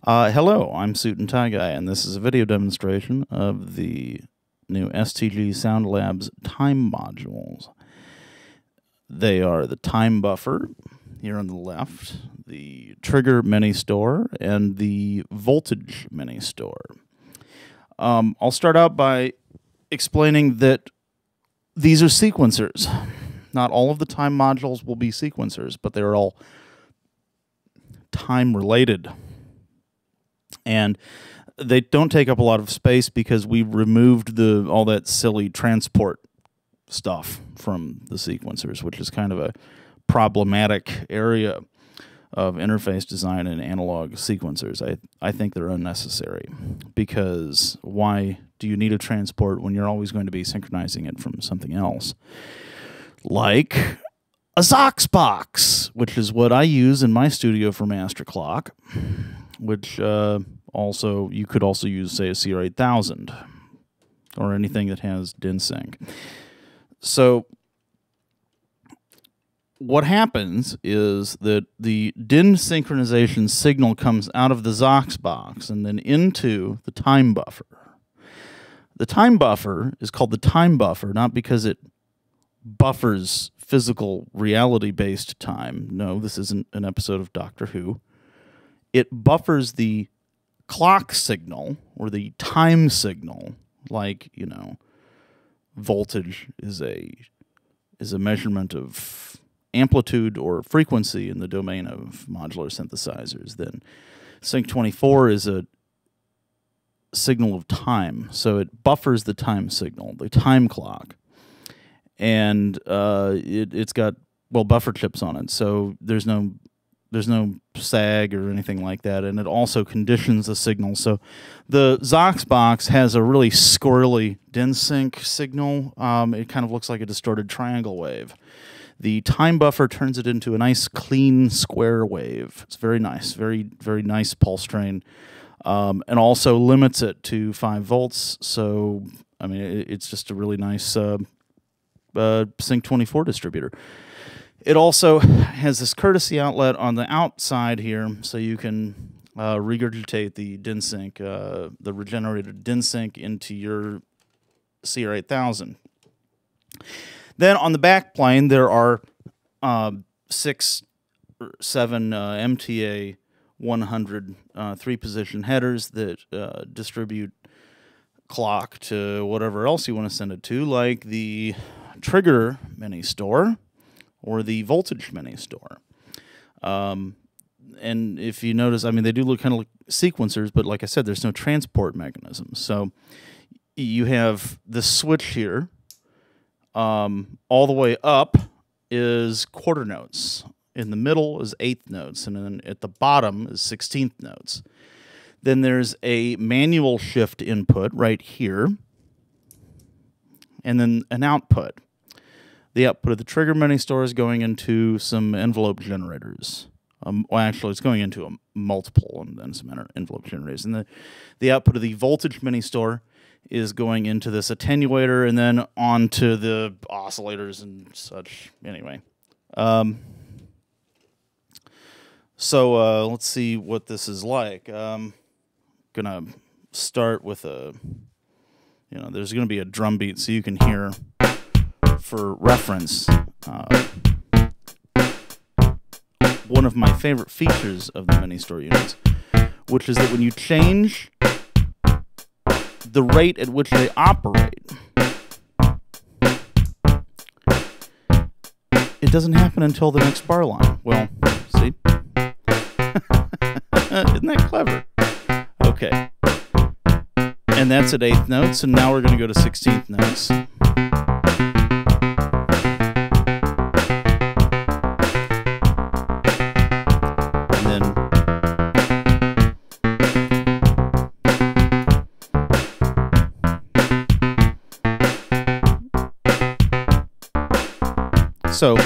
Hello, I'm Suit and Tie Guy, and this is a video demonstration of the new STG Sound Labs time modules. They are the time buffer here on the left, the trigger mini store, and the voltage mini store. I'll start out by explaining that these are sequencers. Not all of the time modules will be sequencers, but they're all time related. And they don't take up a lot of space because we removed all that silly transport stuff from the sequencers, which is kind of a problematic area of interface design and analog sequencers. I think they're unnecessary, because why do you need a transport when you're always going to be synchronizing it from something else? Like a Zoxbox, which is what I use in my studio for Master Clock, which also you could also use, say, a CR8000 or anything that has DIN sync. So what happens is that the DIN synchronization signal comes out of the Zoxbox and then into the time buffer. The time buffer is called the time buffer not because it buffers physical reality-based time. No, this isn't an episode of Doctor Who. It buffers the clock signal or the time signal, like, you know, voltage is a measurement of amplitude or frequency in the domain of modular synthesizers. Then Sync24 is a signal of time, so it buffers the time signal, the time clock, and it's got, well, buffer chips on it, so there's no sag or anything like that, and it also conditions the signal. So the Zoxbox has a really squirrely DIN sync signal. It kind of looks like a distorted triangle wave. The time buffer turns it into a nice clean square wave. It's very nice, very, very nice pulse train, and also limits it to 5 volts. So, I mean, it's just a really nice Sync24 distributor. It also has this courtesy outlet on the outside here, so you can regurgitate the DIN sync, the regenerated DIN sync, into your CR8000. Then on the back plane, there are 6 or 7 MTA 100 3-position headers that distribute clock to whatever else you want to send it to, like the trigger mini store or the voltage mini store. And if you notice, I mean, they do look kind of like sequencers, but like I said, there's no transport mechanism. So you have the switch here. All the way up is quarter notes. In the middle is 1/8 notes, and then at the bottom is 16th notes. Then there's a manual shift input right here, and then an output. The output of the trigger mini store is going into some envelope generators. Well, actually, it's going into a multiple and then some envelope generators. And the output of the voltage mini store is going into this attenuator and then onto the oscillators and such. Anyway, so let's see what this is like. Gonna start with there's gonna be a drum beat so you can hear. For reference, one of my favorite features of the mini store units, which is that when you change the rate at which they operate, it doesn't happen until the next bar line. Well, see? Isn't that clever? Okay. And that's at 1/8 notes, and now we're going to go to 16th notes. So